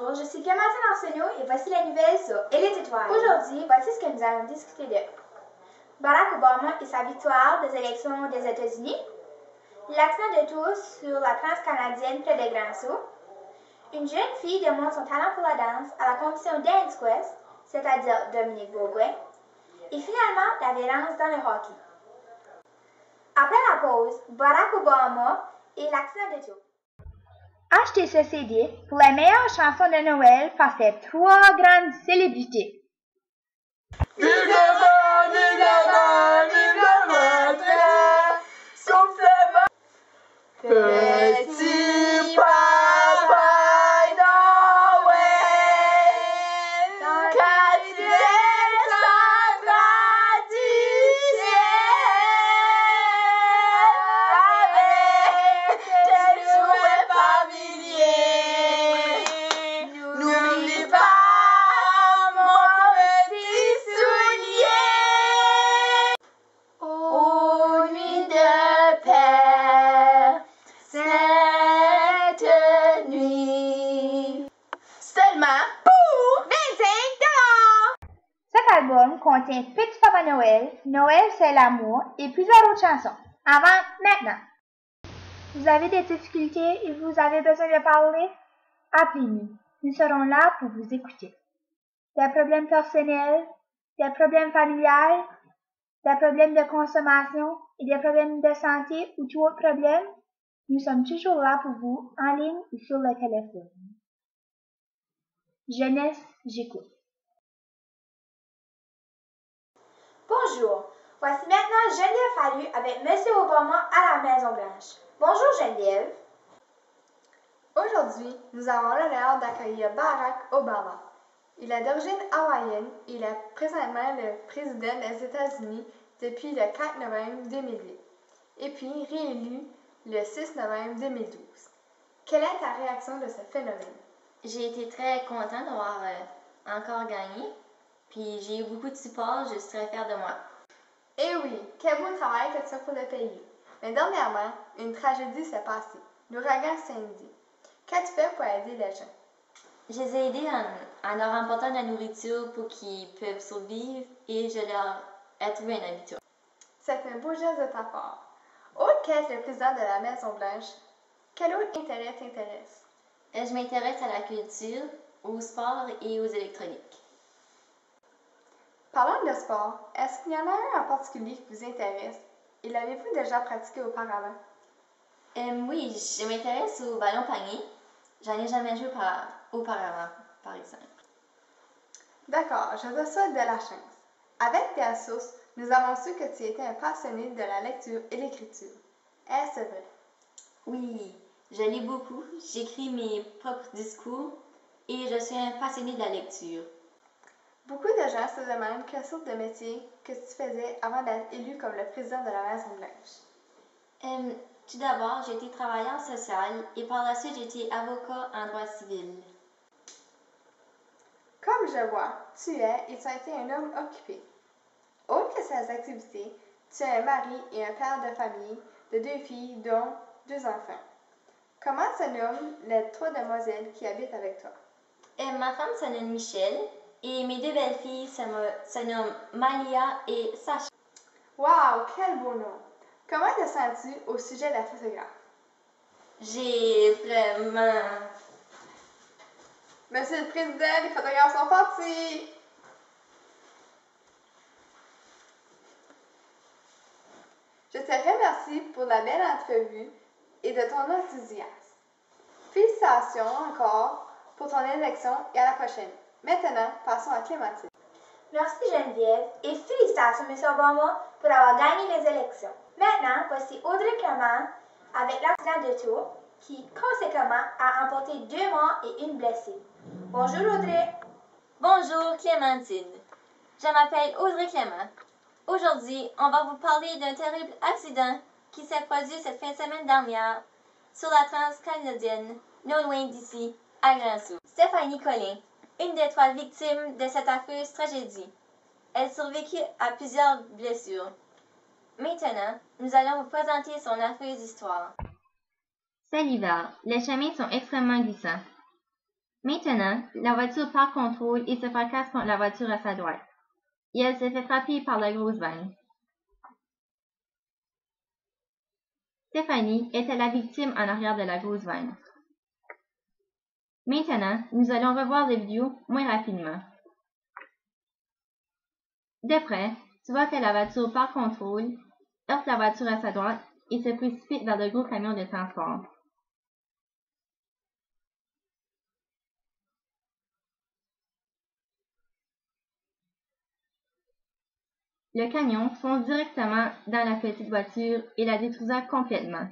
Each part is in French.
Bonjour, je suis Clémentine Arsenault et voici les nouvelles sur Élite Étoile. Aujourd'hui, voici ce que nous allons discuter de Barack Obama et sa victoire des élections des États-Unis, l'accent de tous sur la transcanadienne près de Grand Sault, une jeune fille démontre son talent pour la danse à la compétition Dance Quest, c'est-à-dire Dominique Bourgoin, et finalement la violence dans le hockey. Après la pause, Barack Obama et l'accent de tout. Achetez ce CD pour les meilleures chansons de Noël par ces trois grandes célébrités. Petit papa Noël, quand tu descendras du ciel avec tes jouets familiers, n'oublie pas mon petit soulier. Ô nuit de paix, cette nuit, seulement pour 25 $. Cet album contient Petit Papa Noël, Noël c'est l'amour et plusieurs autres chansons. Avant, maintenant. Vous avez des difficultés et vous avez besoin de parler? Appelez-nous. Nous serons là pour vous écouter. Des problèmes personnels, des problèmes familiaux, des problèmes de consommation et des problèmes de santé ou tout autre problème? Nous sommes toujours là pour vous, en ligne ou sur le téléphone. Jeunesse, j'écoute. Bonjour, voici maintenant Geneviève Fallu avec M. Obama à la Maison-Blanche. Bonjour Geneviève. Aujourd'hui, nous avons l'honneur d'accueillir Barack Obama. Il est d'origine hawaïenne et il est présentement le président des États-Unis depuis le 4 novembre 2008 et puis réélu le 6 novembre 2012. Quelle est ta réaction de ce phénomène? J'ai été très contente d'avoir encore gagné, puis j'ai eu beaucoup de support, je suis très fière de moi. Eh oui, quel beau travail que tu as pour le pays. Mais dernièrement, une tragédie s'est passée, l'ouragan Sandy. Qu'as-tu fait pour aider les gens? Je les ai aidés en leur emportant de la nourriture pour qu'ils puissent survivre et je leur ai trouvé un habitat. C'est un beau geste de ta part. Autre qu'être le président de la Maison-Blanche, quel autre intérêt t'intéresse? Je m'intéresse à la culture, au sport et aux électroniques. Parlant de sport, est-ce qu'il y en a un en particulier qui vous intéresse? Et l'avez-vous déjà pratiqué auparavant? Oui, je m'intéresse au ballon panier. J'en ai jamais joué auparavant, par exemple. D'accord, je te souhaite de la chance. Avec tes sources, nous avons su que tu étais un passionné de la lecture et l'écriture. Est-ce vrai? Oui, je lis beaucoup, j'écris mes propres discours et je suis un passionné de la lecture. Beaucoup de gens se demandent quelle sorte de métier que tu faisais avant d'être élu comme le président de la Maison-Blanche. Tout d'abord, j'ai été travailleur social et par la suite, j'ai été avocat en droit civil. Comme je vois, tu es et tu as été un homme occupé. Autre que ces activités, tu es un mari et un père de famille de 2 filles, dont 2 enfants. Comment se nomment les 3 demoiselles qui habitent avec toi? Ma femme se nomme Michel et mes 2 belles-filles se nomment Malia et Sacha. Wow, quel beau nom! Comment te sens-tu au sujet de la photographe? J'ai vraiment... Monsieur le Président, les photographes sont partis! Je te remercie pour la belle entrevue et de ton enthousiasme. Félicitations encore pour ton élection et à la prochaine. Maintenant, passons à Clémentine. Merci Geneviève et félicitations M. Obama pour avoir gagné les élections. Maintenant, voici Audrey Clément avec l'accident de tour qui, conséquemment, a emporté 2 morts et 1 blessée. Bonjour Audrey. Bonjour Clémentine. Je m'appelle Audrey Clément. Aujourd'hui, on va vous parler d'un terrible accident qui s'est produit cette fin de semaine dernière sur la transcanadienne, non loin d'ici, à Grand Sault. Stéphanie Collin, une des 3 victimes de cette affreuse tragédie. Elle survécut à plusieurs blessures. Maintenant, nous allons vous présenter son affreuse histoire. C'est l'hiver. Les chemins sont extrêmement glissants. Maintenant, la voiture perd contrôle et se fracasse contre la voiture à sa droite. Et elle se fait frapper par la grosse vanne. Stéphanie était la victime en arrière de la grosse vanne. Maintenant, nous allons revoir la vidéo moins rapidement. De près, tu vois que la voiture perd contrôle, heurte la voiture à sa droite et se précipite vers le gros camion de transport. Le camion fonce directement dans la petite voiture et la détruisa complètement.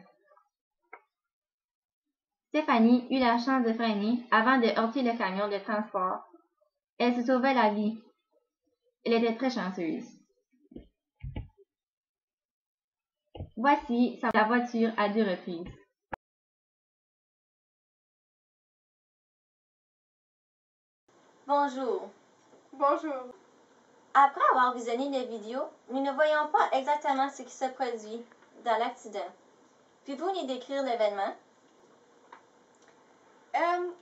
Stéphanie eut la chance de freiner avant de heurter le camion de transport. Elle se sauvait la vie. Elle était très chanceuse. Voici sa voiture à 2 reprises. Bonjour. Bonjour. Après avoir visionné la vidéo, nous ne voyons pas exactement ce qui se produit dans l'accident. Pouvez-vous nous décrire l'événement?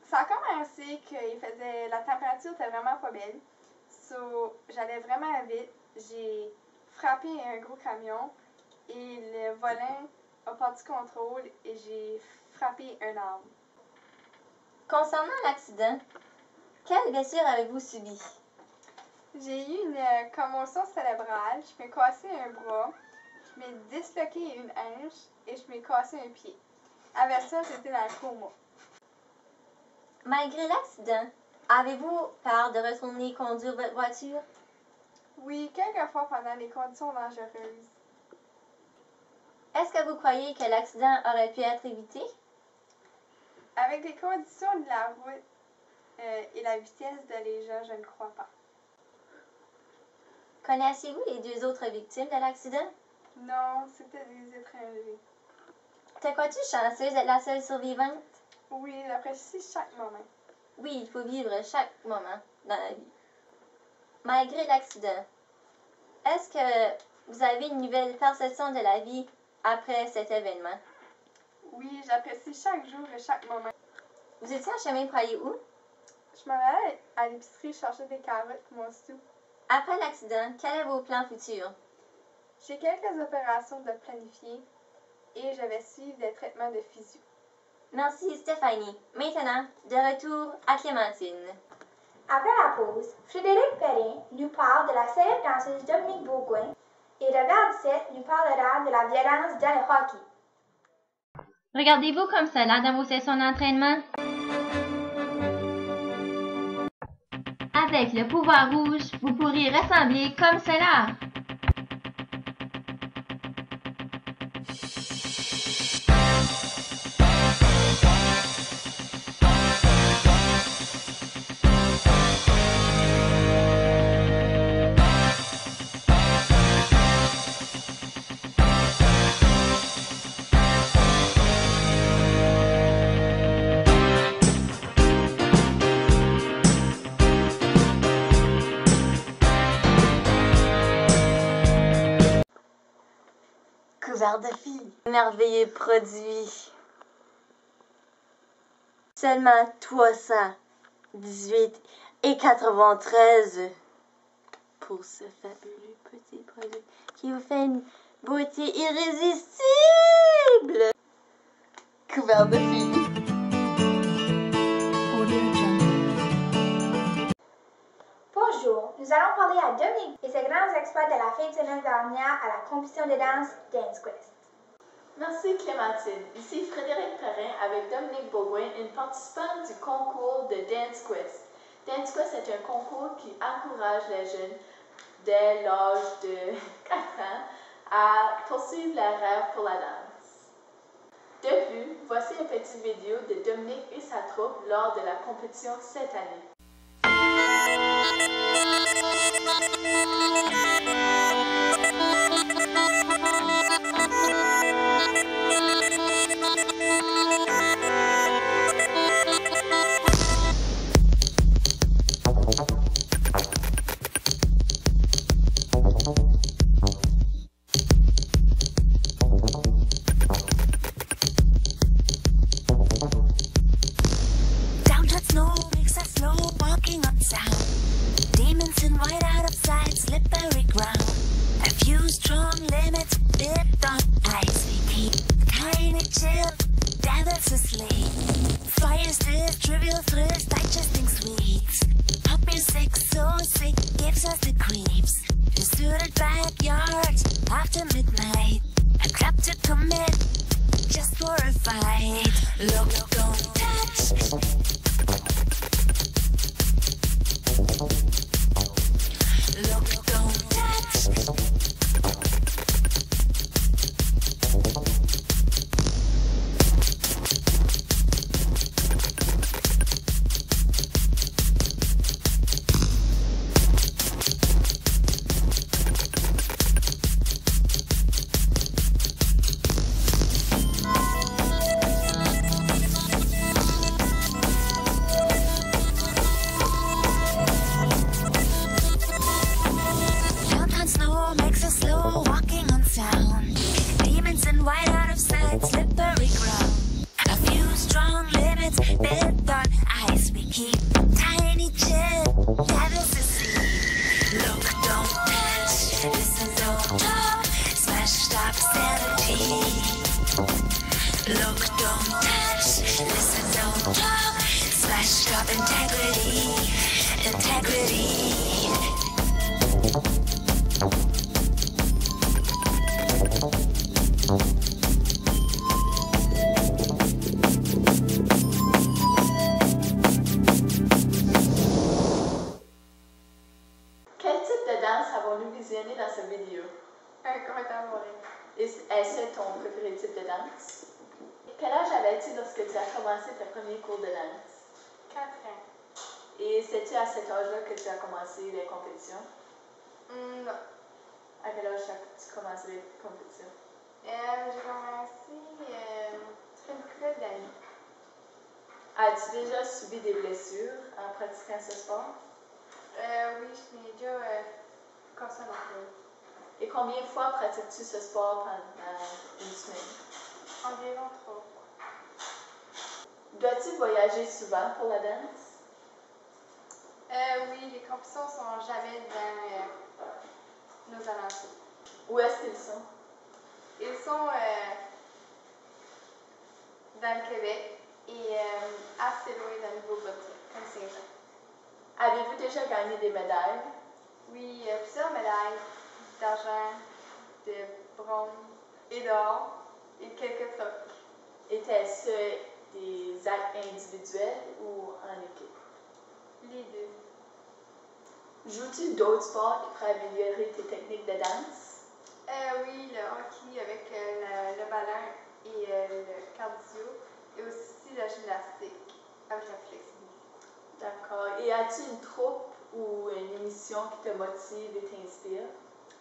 Ça a commencé que la température était vraiment pas belle. J'allais vraiment vite. J'ai frappé un gros camion et le volant a perdu contrôle et j'ai frappé un arbre. Concernant l'accident, quelle blessure avez-vous subi? J'ai eu une commotion cérébrale, je m'ai cassé un bras, je m'ai disloqué une hanche et je m'ai cassé un pied. Avec ça, j'étais dans le coma. Malgré l'accident, avez-vous peur de retourner conduire votre voiture? Oui, quelquefois pendant les conditions dangereuses. Est-ce que vous croyez que l'accident aurait pu être évité? Avec les conditions de la route et la vitesse de les gens, je ne crois pas. Connaissez-vous les 2 autres victimes de l'accident? Non, c'était des étrangers. Te crois-tu chanceuse d'être la seule survivante? Oui, j'apprécie chaque moment. Oui, il faut vivre chaque moment dans la vie. Malgré l'accident, est-ce que vous avez une nouvelle perception de la vie après cet événement? Oui, j'apprécie chaque jour et chaque moment. Vous étiez en chemin pour aller où? Je m'en allais à l'épicerie chercher des carottes pour mon soupe. Après l'accident, quels sont vos plans futurs? J'ai quelques opérations de planifier et je vais suivre des traitements de physio. Merci Stéphanie. Maintenant, de retour à Clémentine. Après la pause, Frédéric Perrin nous parle de la célèbre danseuse Dominique Bourgoin et Robert Dissette nous parlera de la violence dans le hockey. Regardez-vous comme cela dans vos sessions d'entraînement? Avec le pouvoir rouge, vous pourriez ressembler comme cela. Couvert de filles. Merveilleux produit. Seulement 318,93 pour ce fabuleux petit produit qui vous fait une beauté irrésistible. Couvert de filles. Bonjour, nous allons parler à Dominique et ses grands exploits de la fin de semaine dernière à la compétition de danse Dance Quest. Merci Clémentine. Ici Frédéric Perrin avec Dominique Bourgoin, une participante du concours de Dance Quest. Dance Quest est un concours qui encourage les jeunes dès l'âge de 4 ans à poursuivre leur rêve pour la danse. De plus, voici une petite vidéo de Dominique et sa troupe lors de la compétition cette année. Down to snow, makes us slow walking on sound. Demons in white out of sight, slippery ground. A few strong limits, bit on ice. We keep tiny chill, devils asleep. Fire stiff, trivial thrills, digesting sweets. Pop music so sick, gives us the creeps. Deserted backyard after midnight. A trap to commit, just for a fight. Look, don't touch. Look, don't touch. Downtown snow makes us slow walking on sound. Demons in white out of sight, slippery ground. A few strong limits, bit on ice. We keep tiny chill, devils asleep. Look, don't touch, listen, don't talk. Smashed up sanity. Look, don't touch, listen, don't talk. Smashed up integrity, integrity. Quel type de danse avons-nous visionné dans cette vidéo? Un contemporain. Est-ce ton préféré type de danse? Quel âge avais-tu lorsque tu as commencé tes premiers cours de danse? 4 ans. Et c'est-tu à cet âge-là que tu as commencé les compétitions? Non. À quel âge tu as commencé les compétitions? J'ai commencé, ça fait une couple d'années. As-tu déjà subi des blessures en pratiquant ce sport? Oui, je l'ai déjà cassé un peu. Et combien de fois pratiques-tu ce sport pendant une semaine? Environ 3. Dois-tu voyager souvent pour la danse? Oui, les compétitions sont jamais dans nos alentours. Où est-ce qu'ils sont? Ils sont dans le Québec et assez loin dans le Nouveau-Brunswick, comme Saint-Jean. Avez-vous déjà gagné des médailles? Oui, plusieurs médailles d'argent, de bronze et d'or et quelques trophées. Étaient-ce des actes individuels ou en équipe? Les deux. Joues-tu d'autres sports pour améliorer tes techniques de danse? Oui, le hockey avec le ballon et le cardio et aussi la gymnastique avec la flexibilité. D'accord. Et as-tu une troupe ou une émission qui te motive et t'inspire?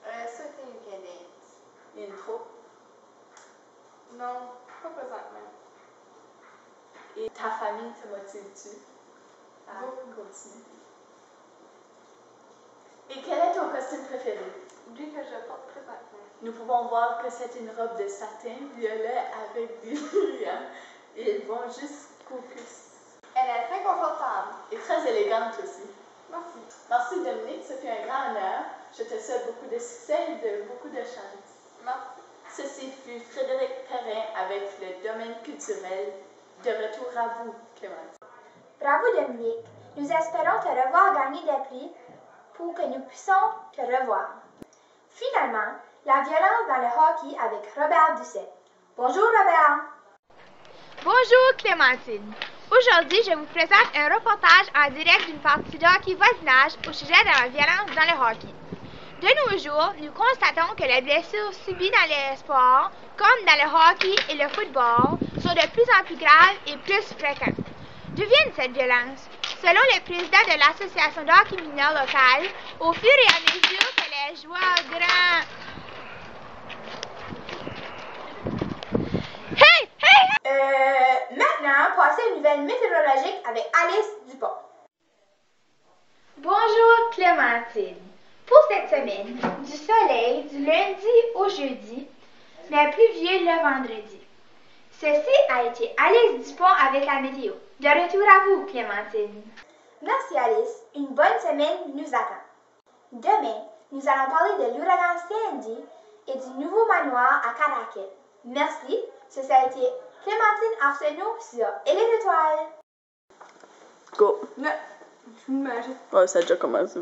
Ça, c'est une cadence. Une troupe? Non, pas présentement. Et ta famille te motive-tu à continuer? Et quel est ton costume préféré? Lui que je porte présentement. Nous pouvons voir que c'est une robe de satin violet avec des brillants et ils vont jusqu'aux cuisses. Elle est très confortable. Et très élégante aussi. Merci. Merci Dominique, ce fut un grand honneur. Je te souhaite beaucoup de succès et de beaucoup de chance. Merci. Ceci fut Frédéric Perrin avec le domaine culturel. De retour à vous, Clémence. Bravo Dominique. Nous espérons te revoir gagner des prix pour que nous puissions te revoir. Finalement, la violence dans le hockey avec Robert Doucet. Bonjour Robert. Bonjour Clémentine. Aujourd'hui, je vous présente un reportage en direct d'une partie de hockey voisinage au sujet de la violence dans le hockey. De nos jours, nous constatons que les blessures subies dans les sports, comme dans le hockey et le football, sont de plus en plus graves et plus fréquentes. D'où vient cette violence? Selon le président de l'association de hockey mineur locale, au fur et à mesure que les joueurs grands... Maintenant, passez à une nouvelle météorologique avec Alice Dupont. Bonjour Clémentine. Pour cette semaine, du soleil du lundi au jeudi, mais pluvieux le vendredi. Ceci a été Alice Dupont avec la météo. De retour à vous, Clémentine. Merci Alice, une bonne semaine nous attend. Demain, nous allons parler de l'ouragan Sandy et du nouveau manoir à Caracal. Merci, ceci a été Clémentine Arsenault sur Et les étoiles. Go! Non, je m'imagine. Ouais, ça a déjà commencé.